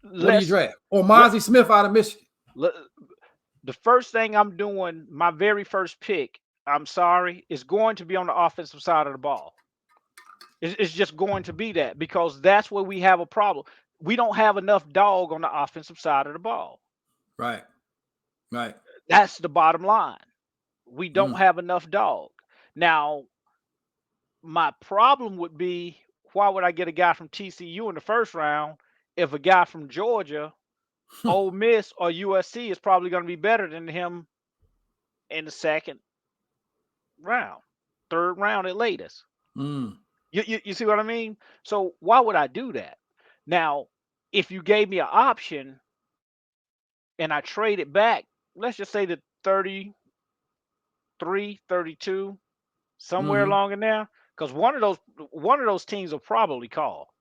What do you draft? Or Mozzie Smith out of Michigan. The first thing I'm doing, my very first pick, is going to be on the offensive side of the ball. It's just going to be that, because that's where we have a problem. We don't have enough dog on the offensive side of the ball. Right. That's the bottom line. We don't have enough dog. Now, my problem would be, why would I get a guy from TCU in the 1st round if a guy from Georgia, Ole Miss, or USC is probably going to be better than him in the 2nd round, 3rd round at latest? You see what I mean? So why would I do that? Now, if you gave me an option and I traded back let's just say the 33, 32, somewhere Mhm. along in there, because one of those teams will probably call.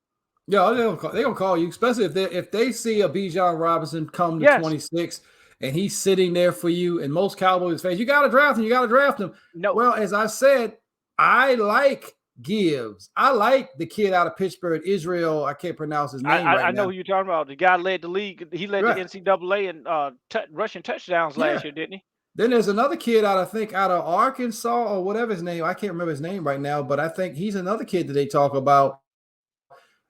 Yeah, they gonna call you, especially if they see a Bijan Robinson come to Yes. 26 and he's sitting there for you. And most Cowboys fans, you got to draft him. You got to draft him. No. Well, as I said, I like Gibbs. I like the kid out of Pittsburgh, Israel. I can't pronounce his name right now. I know who you're talking about. The guy led the league. He led Right. the NCAA in rushing touchdowns last year, didn't he? Then there's another kid out of Arkansas or whatever his name. I can't remember his name right now, but I think he's another kid that they talk about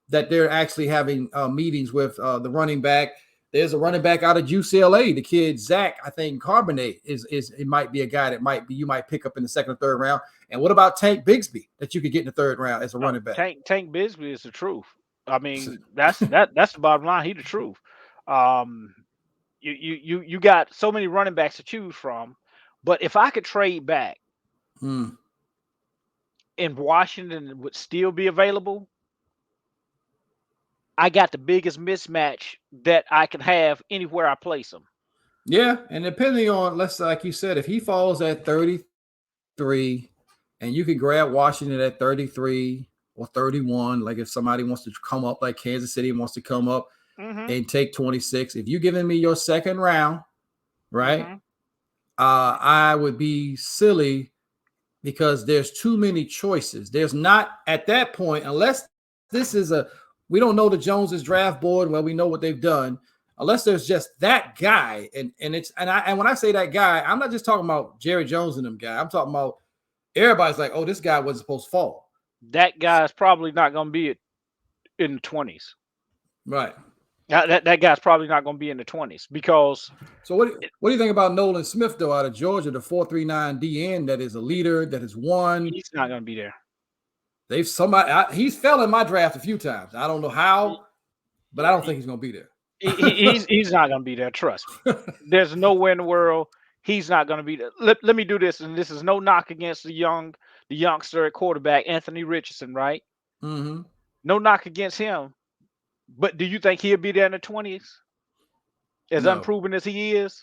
that they're actually having meetings with the running back. There's a running back out of UCLA, the kid Zach, I think Carbonate is it might be a guy that you might pick up in the second or third round. And what about Tank Bigsby that you could get in the third round as a running back? Tank Bigsby is the truth. I mean, that's the bottom line. He's the truth. You got so many running backs to choose from, but if I could trade back, and Washington would still be available, I got the biggest mismatch that I can have anywhere I place him. Yeah, and depending on, like you said, if he falls at 33 and you can grab Washington at 33 or 31, like if somebody wants to come up, like Kansas City wants to come up and take 26, if you're giving me your second round, right, I would be silly because there's too many choices. There's not at that point, unless this is we don't know the Joneses draft board. Well, we know what they've done. Unless there's just that guy, and when I say that guy, I'm not just talking about Jerry Jones and them guy. I'm talking about everybody's like, oh, this guy wasn't supposed to fall. That guy is probably not going to be in the 20s. Right. That guy's probably not going to be in the 20s because. So what do you think about Nolan Smith though, out of Georgia, the 4.39 DN that is a leader that has won? He's not going to be there. He's fell in my draft a few times. I don't know how, but I don't think he's going to be there. He's not going to be there. Trust me. There's nowhere in the world he's not going to be there. Let me do this, and this is no knock against the youngster at quarterback, Anthony Richardson, right? Mm-hmm. No knock against him. But do you think he'll be there in the 20s? As unproven as he is?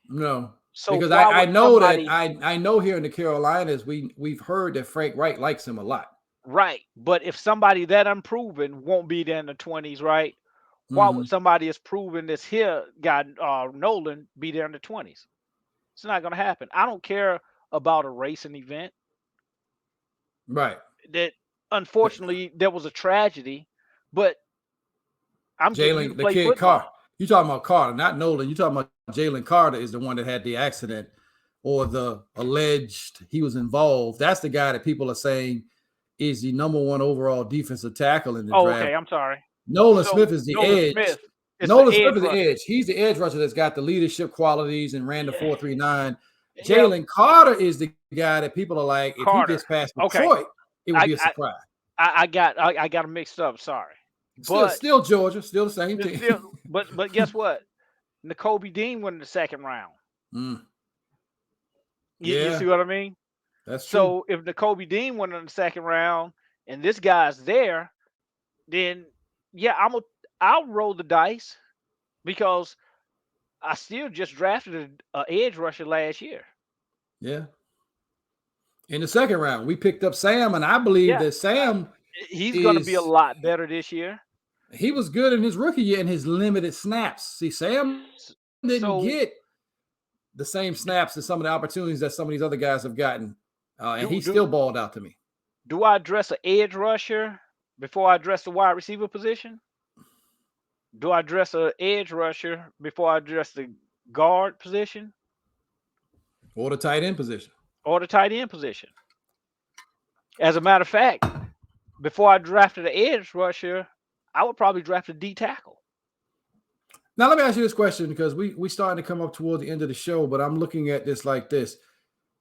No. So because I know I know here in the Carolinas, we've heard that Frank Wright likes him a lot. Right. But if somebody that unproven won't be there in the 20s, right? Why would somebody as proven this here guy, Nolan, be there in the 20s? It's not going to happen. I don't care about a racing event. Right. That unfortunately there was a tragedy, but I'm Jalen, the kid Carter. You talking about Carter, not Nolan. You talking about Jalen Carter is the one that had the accident or the alleged he was involved. That's the guy that people are saying is the number one overall defensive tackle in the draft. Okay, I'm sorry. Nolan Smith is the edge. Nolan Smith is the edge. He's the edge rusher that's got the leadership qualities and ran the 4.39. Jalen Carter is the guy that people are like, if he gets past Detroit, it would be a surprise. I got them mixed up. Sorry. Still Georgia, still the same team. But guess what? Nakobe Dean went in the second round. You see what I mean? That's true. So if Nakobe Dean went in the second round and this guy's there, then I'll roll the dice because I still just drafted an edge rusher last year. Yeah. In the second round, we picked up Sam, and I believe that Sam he's going to be a lot better this year. He was good in his rookie year in his limited snaps. See, Sam didn't get the same snaps as some of the opportunities that some of these other guys have gotten, and he still balled out to me. Do I address an edge rusher before I address the wide receiver position? Do I address an edge rusher before I address the guard position? Or the tight end position. As a matter of fact, before I drafted an edge rusher, I would probably draft a D tackle. Now, let me ask you this question because we starting to come up toward the end of the show, but I'm looking at this like this.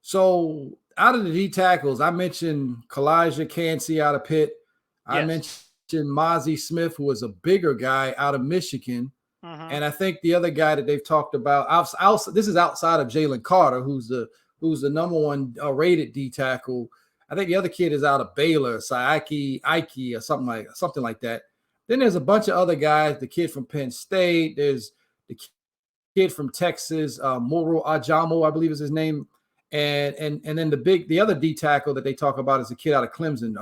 So out of the D tackles, I mentioned Kalijah Cansey out of Pitt. Yes. I mentioned Mozzie Smith, who was a bigger guy out of Michigan. And I think the other guy that they've talked about, this is outside of Jalen Carter, who's the number one rated D tackle. I think the other kid is out of Baylor, Saiki or something like that. Then there's a bunch of other guys. The kid from Penn State. There's the kid from Texas, Moro Ajamo, I believe is his name. And then the other D tackle that they talk about is a kid out of Clemson,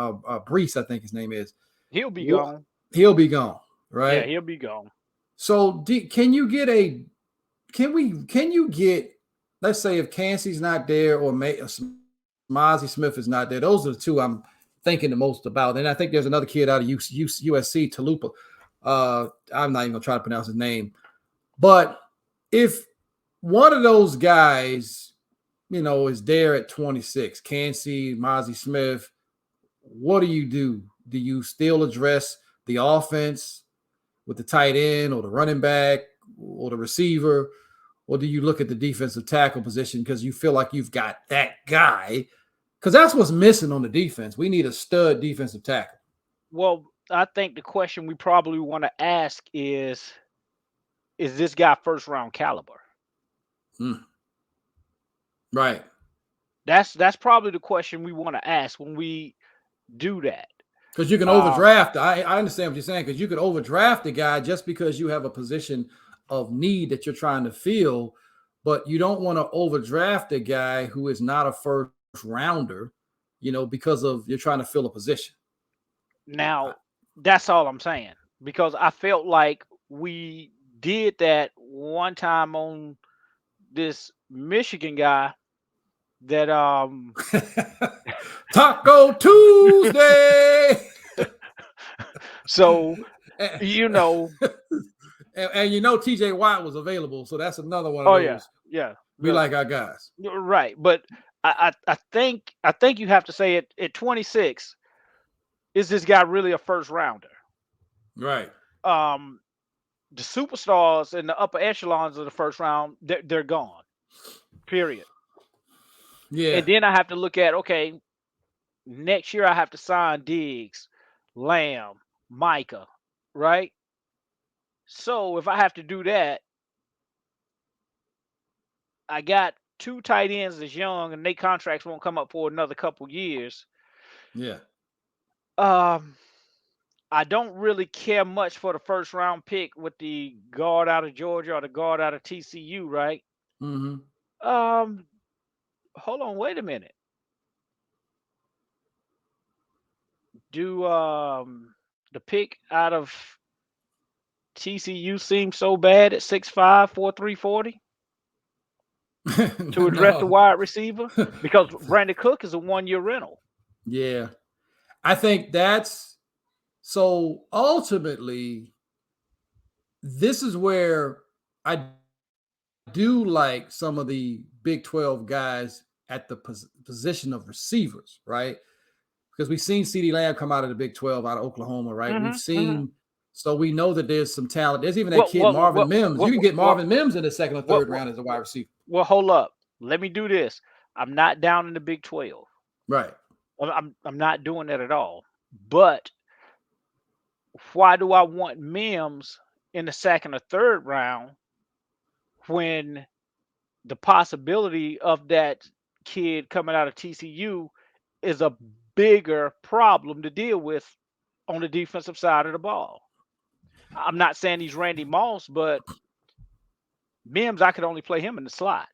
Brees, I think his name is. He'll be gone. He'll be gone, right? Yeah, he'll be gone. So can you get, let's say if Cansey's not there or Mozzie Smith is not there, those are the two I'm thinking the most about. And I think there's another kid out of USC, Talupa. I'm not even gonna try to pronounce his name. But if one of those guys, is there at 26, Cansey, Mozzie Smith, what do you do? Do you still address the offense with the tight end or the running back or the receiver? Or do you look at the defensive tackle position because you feel like you've got that guy? Because that's what's missing on the defense. We need a stud defensive tackle. Well, I think the question we probably want to ask is this guy first round caliber? Right. That's probably the question we want to ask when we do that. Because you can overdraft. I understand what you're saying, because you could overdraft the guy just because you have a position of need that you're trying to fill, but you don't want to overdraft a guy who is not a first rounder, because of you're trying to fill a position. Now, that's all I'm saying, because I felt like we did that one time on this Michigan guy that Taco Tuesday. So and TJ Watt was available, so that's another one of those. Yeah. We like our guys. Right. But I think you have to say at 26, is this guy really a first rounder? Right. The superstars in the upper echelons of the first round, they're gone. Period. Yeah. And then I have to look at, okay, next year I have to sign Diggs, Lamb, Micah, right? So if I have to do that, I got 2 tight ends that's young and their contracts won't come up for another couple years. Yeah. I don't really care much for the first round pick with the guard out of Georgia or the guard out of TCU, right? Mm-hmm. Hold on, wait a minute. Do the pick out of TCU seem so bad at 6'5", 4'3", 40 to address the wide receiver? Because Brandon Cook is a 1-year rental. Yeah. I think that's so ultimately this is where I do like some of the Big 12 guys at the position of receivers, right? Because we've seen CeeDee Lamb come out of the Big 12 out of Oklahoma, right? Mm-hmm, We've seen, so we know that there's some talent. There's even that kid, Marvin Mims. You can get Marvin Mims in the second or third round as a wide receiver. Well, hold up. Let me do this. I'm not down in the Big 12. Right. I'm not doing that at all. But why do I want Mims in the second or third round when the possibility of that kid coming out of TCU is a bigger problem to deal with on the defensive side of the ball? I'm not saying he's Randy Moss, but Mims, I could only play him in the slot.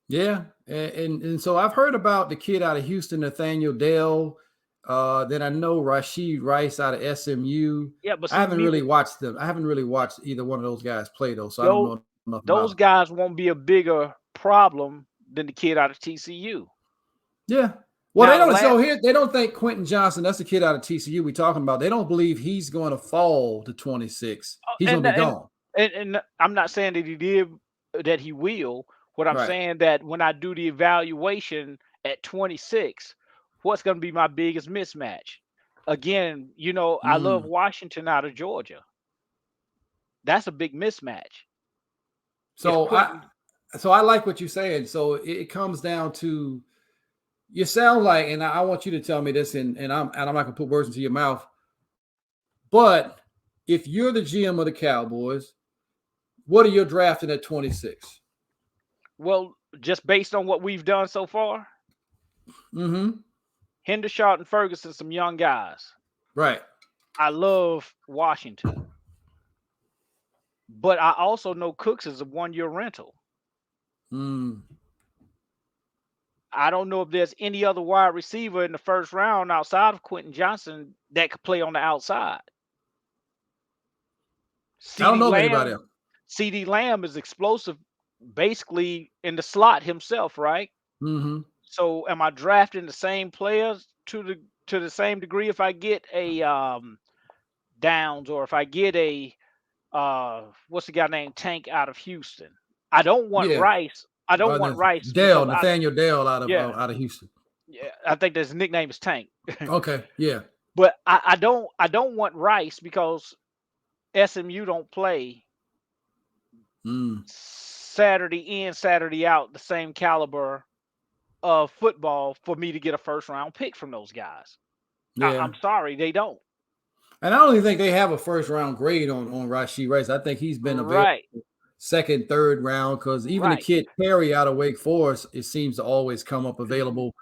Yeah, and so I've heard about the kid out of Houston, Nathaniel Dell. Then I know Rashid Rice out of SMU. Yeah, but I haven't really watched them. I haven't really watched either one of those guys play though, so I don't know enough those about guys won't be a bigger problem than the kid out of TCU. Yeah. Well, Now, they don't. So here, they don't think Quentin Johnson. That's the kid out of TCU we talking about. They don't believe he's going to fall to 26. He's going to be gone. And I'm not saying that he did, that he will. What I'm saying that when I do the evaluation at 26, what's going to be my biggest mismatch? Again, I love Washington out of Georgia. That's a big mismatch. So I like what you're saying. So it comes down to, you sound like, and I want you to tell me this, and I'm not gonna put words into your mouth, but if you're the GM of the Cowboys, what are you drafting at 26? Well, just based on what we've done so far, Hendershot and Ferguson, some young guys. Right. I love Washington. But I also know Cooks is a 1-year rental. Mm. I don't know if there's any other wide receiver in the first round outside of Quentin Johnson that could play on the outside. I don't CD know of anybody Lamb, else. CD Lamb is explosive, basically in the slot himself, right? Mm-hmm. So am I drafting the same players to the same degree if I get a Downs, or if I get a what's the guy named Tank out of Houston? I don't want Yeah. Rice. I don't want Rice Dale, because Nathaniel Dale yeah, out of Houston. yeah, I think his nickname is Tank. Okay. Yeah. But I don't want Rice because SMU don't play Mm. Saturday in, Saturday out the same caliber of football for me to get a first round pick from those guys. Yeah. I'm sorry, they don't. And I don't even think they have a first round grade on Rashee Rice. I think he's been available Right, second, third round, because even the right. kid Perry out of Wake Forest, it seems to always come up available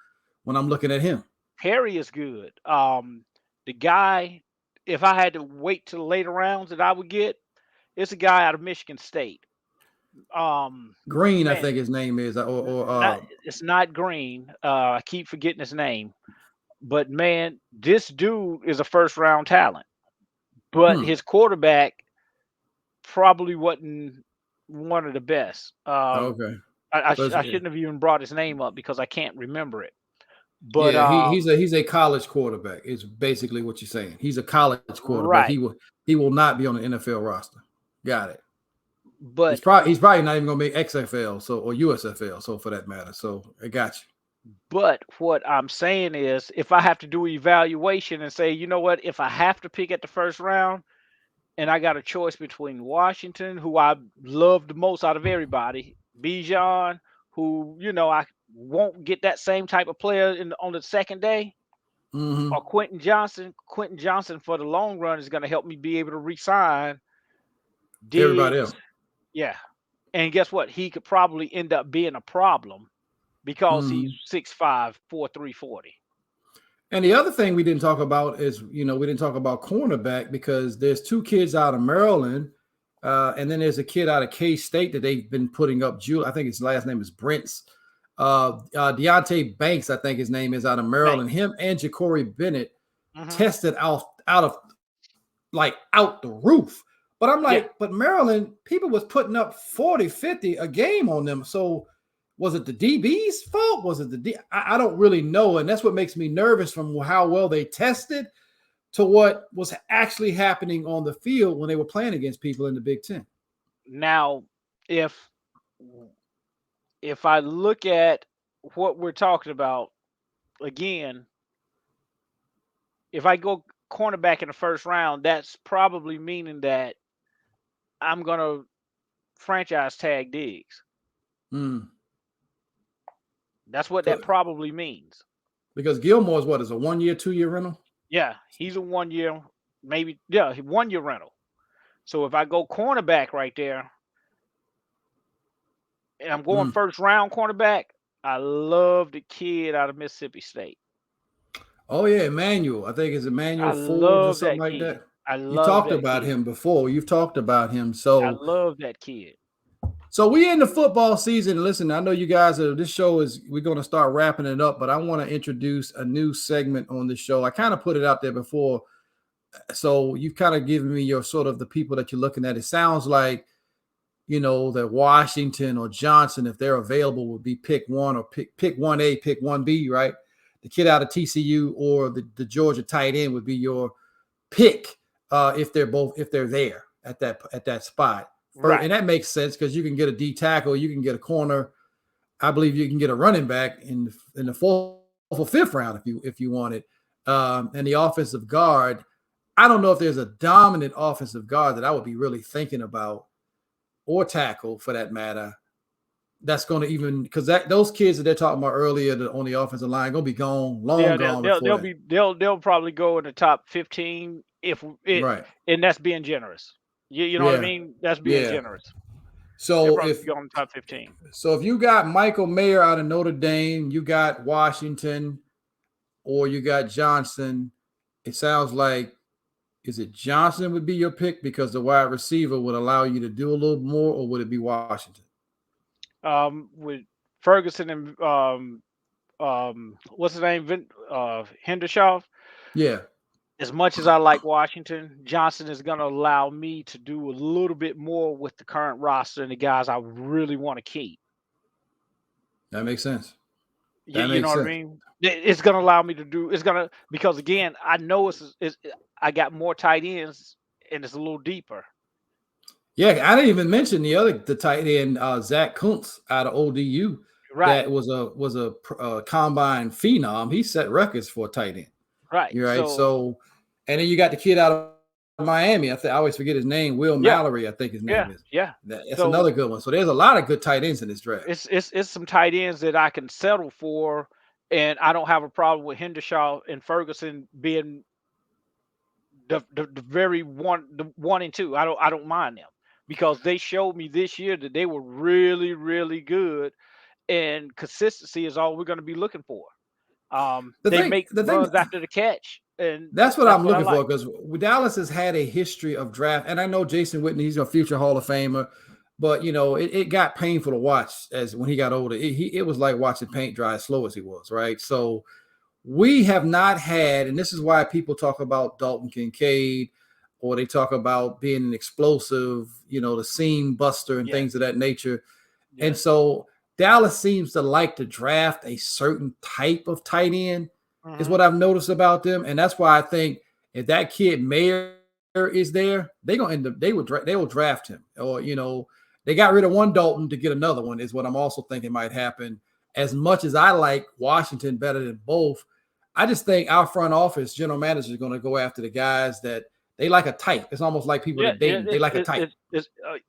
when I'm looking at him. Perry is good. The guy, if I had to wait till the later rounds that I would get, it's a guy out of Michigan State. Green, I Man, think his name is, it's not Green. I keep forgetting his name. But man, this dude is a first round talent. But his quarterback probably wasn't one of the best. okay. I So shouldn't have even brought his name up because I can't remember it. But yeah, he's a college quarterback. Is basically what you're saying. He's a college quarterback. right. He will not be on the NFL roster. Got it. But He's probably not even going to make XFL or USFL, so for that matter. So I got you. But what I'm saying is, if I have to do evaluation and say, you know what, if I have to pick at the first round and I got a choice between Washington, who I love the most out of everybody, Bijan, who, I won't get that same type of player on the second day, Mm-hmm. or Quentin Johnson. Quentin Johnson for the long run is going to help me be able to re-sign Everybody Diggs. else. Yeah. And guess what? He could probably end up being a problem because he's 6'5", 4'3", 40. And the other thing we didn't talk about is, we didn't talk about cornerback because there's two kids out of Maryland, and then there's a kid out of K-State that they've been putting up. I think his last name is Brents. Deontay Banks, I think his name is, out of Maryland. Banks. Him and Ja'Cory Bennett tested out the roof. But I'm like, but Maryland, people was putting up 40, 50 a game on them. So was it the DB's fault? Was it I don't really know. And that's what makes me nervous from how well they tested to what was actually happening on the field when they were playing against people in the Big Ten. Now, if I look at what we're talking about, again, if I go cornerback in the first round, that's probably meaning that I'm going to franchise tag Diggs. That's what that probably means. Because Gilmore's is a 1 year, 2 year rental? Yeah, he's a 1 year, maybe, 1 year rental. So if I go cornerback right there, and I'm going first round cornerback, I love the kid out of Mississippi State. Oh yeah, Emmanuel. I think it's Emmanuel Forbes or something like that. You talked about him before. You've talked about him. So I love that kid. So we in the football season. Listen, I know you guys this show we're going to start wrapping it up, but I want to introduce a new segment on this show. I kind of put it out there before. So you've kind of given me your sort of the people that you're looking at. It sounds like, that Washington or Johnson, if they're available, would be pick one or pick 1A, pick 1B, right? The kid out of TCU or the Georgia tight end would be your pick if they're there at that spot. Right. And that makes sense because you can get a D tackle, you can get a corner. I believe you can get a running back in the fourth or fifth round if you want it. And the offensive guard, I don't know if there's a dominant offensive guard that I would be really thinking about, or tackle for that matter. That's going to even because those kids that they're talking about earlier on the offensive line going to be gone gone. They'll probably go in the top 15 right, and that's being generous. You know what I mean? That's being generous. So if you go in the top 15. So if you got Michael Mayer out of Notre Dame, you got Washington, or you got Johnson, it sounds like is it Johnson would be your pick because the wide receiver would allow you to do a little more, or would it be Washington? With Ferguson and what's his name, Hendershaw. Yeah. As much as I like Washington, Johnson is going to allow me to do a little bit more with the current roster and the guys I really want to keep. That makes sense. You know what I mean? It's going to allow me to do. It's going to, because again, I know I got more tight ends and it's a little deeper. Yeah, I didn't even mention the tight end Zach Kuntz out of ODU. Right. That was a combine phenom. He set records for a tight end. Right. You're right. So, and then you got the kid out of Miami. I always forget his name. Will Mallory, I think his name is. Yeah. That's another good one. So there's a lot of good tight ends in this draft. It's some tight ends that I can settle for, and I don't have a problem with Hendershaw and Ferguson being the very one and two. I don't mind them because they showed me this year that they were really, really good, and consistency is all we're going to be looking for. They make runs after the catch, and that's what I'm looking for, because Dallas has had a history of draft, and I know Jason Whitney, he's a future Hall of Famer, but it got painful to watch as when he got older. It was like watching paint dry as slow as he was, right? So we have not had, and this is why people talk about Dalton Kincaid, or they talk about being an explosive, the seam buster and things of that nature, and so Dallas seems to like to draft a certain type of tight end, is what I've noticed about them. And that's why I think if that kid Mayer is there, they're gonna end up, they will draft him. Or, they got rid of one Dalton to get another one, is what I'm also thinking might happen. As much as I like Washington better than both, I just think our front office general manager is going to go after the guys that they like a type. It's almost like people that they like a type.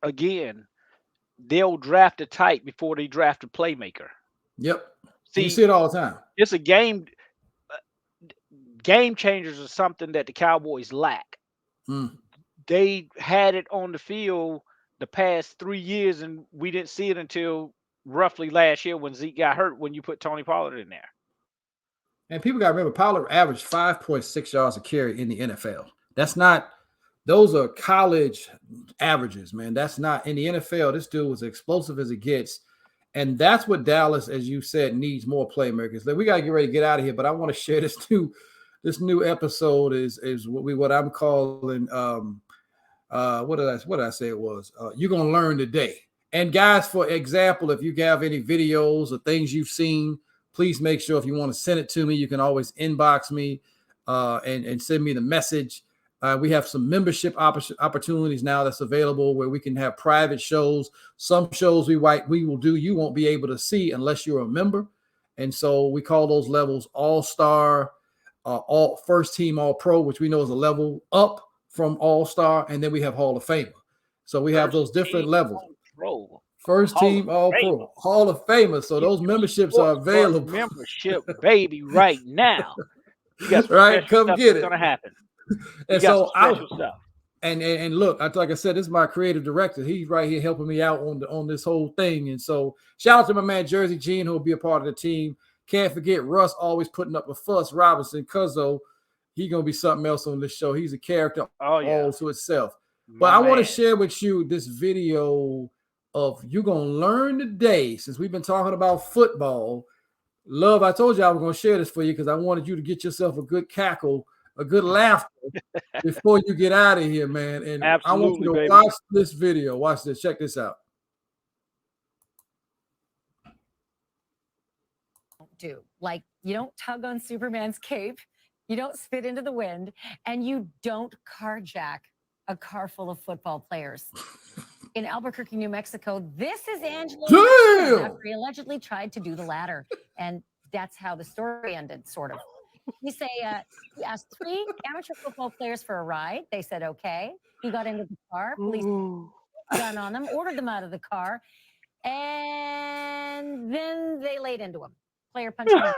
Again, they'll draft a type before they draft a playmaker. Yep. You see it all the time. It's a game. Game changers are something that the Cowboys lack. They had it on the field the past 3 years, and we didn't see it until roughly last year when Zeke got hurt, when you put Tony Pollard in there. And people got to remember, Pollard averaged 5.6 yards a carry in the NFL. Those are college averages, man. That's not in the NFL. This dude was explosive as it gets. And that's what Dallas, as you said, needs more playmakers. We got to get ready to get out of here, but I want to share this new episode is what I'm calling what did I say it was? You're gonna learn today. And guys, for example, if you have any videos or things you've seen, please make sure, if you want to send it to me, you can always inbox me and send me the message. We have some membership opportunities now that's available where we can have private shows. Some shows we will do, you won't be able to see unless you're a member. And so we call those levels All-Star, all first team All-Pro, which we know is a level up from All-Star. And then we have Hall of Famer. So we have those different levels. First team All-Pro, Hall of Famer. So those memberships are available. Membership, baby, right now. You got right, come get it. It's gonna happen. And so and look, like I said, this is my creative director. He's right here helping me out on this whole thing. And so shout out to my man Jersey Gene, who will be a part of the team. Can't forget Russ, always putting up a fuss. Robinson, Cuzzo, he's gonna be something else on this show. He's a character all to itself. But I want to share with you this video of you're gonna learn today, since we've been talking about football. Love, I told you I was gonna share this for you because I wanted you to get yourself a good cackle, a good laughter before you get out of here, man. And absolutely, I want you to watch this video. Watch this. Check this out. Like, you don't tug on Superman's cape, you don't spit into the wind, and you don't carjack a car full of football players. In Albuquerque, New Mexico, this is Angelo after he allegedly tried to do the latter. And that's how the story ended, sort of. He asked 3 amateur football players for a ride. They said, okay. He got into the car. Police gun on them, ordered them out of the car. And then they laid into him. Player punched him.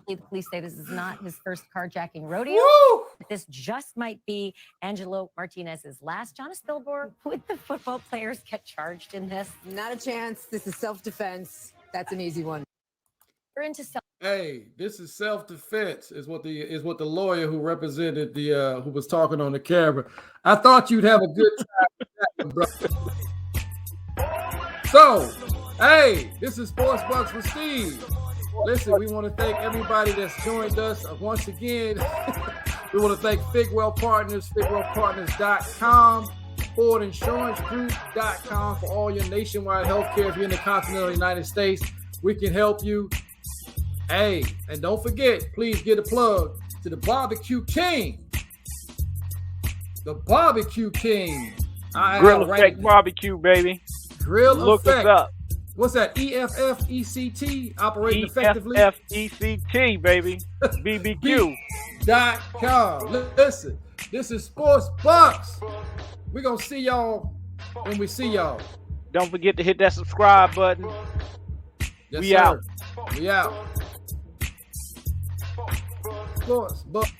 The police say this is not his first carjacking rodeo. This just might be Angelo Martinez's last. Jonas Billboard, would the football players get charged in this? Not a chance. This is self-defense. That's an easy one. you're into Hey, this is self-defense, is what the lawyer who represented the who was talking on the camera. I thought you'd have a good time with that one, bro. So, hey, this is Sports Bucks with Steve. Listen, we want to thank everybody that's joined us once again. We want to thank Figwell Partners, figwellpartners.com, FordInsuranceGroup.com for all your nationwide healthcare. If you're in the continental United States, we can help you. Hey, and don't forget, please get a plug to the Barbecue King. The Barbecue King. Grill Effect Barbecue, baby. Grill Look Effect. us up. What's that? EFFECT, operating effectively. EFFECT, baby. BBQ.com. Listen, this is Sports Bucks. We're going to see y'all when we see y'all. Don't forget to hit that subscribe button. Yes, We sir. out. We out. Sports Bucks.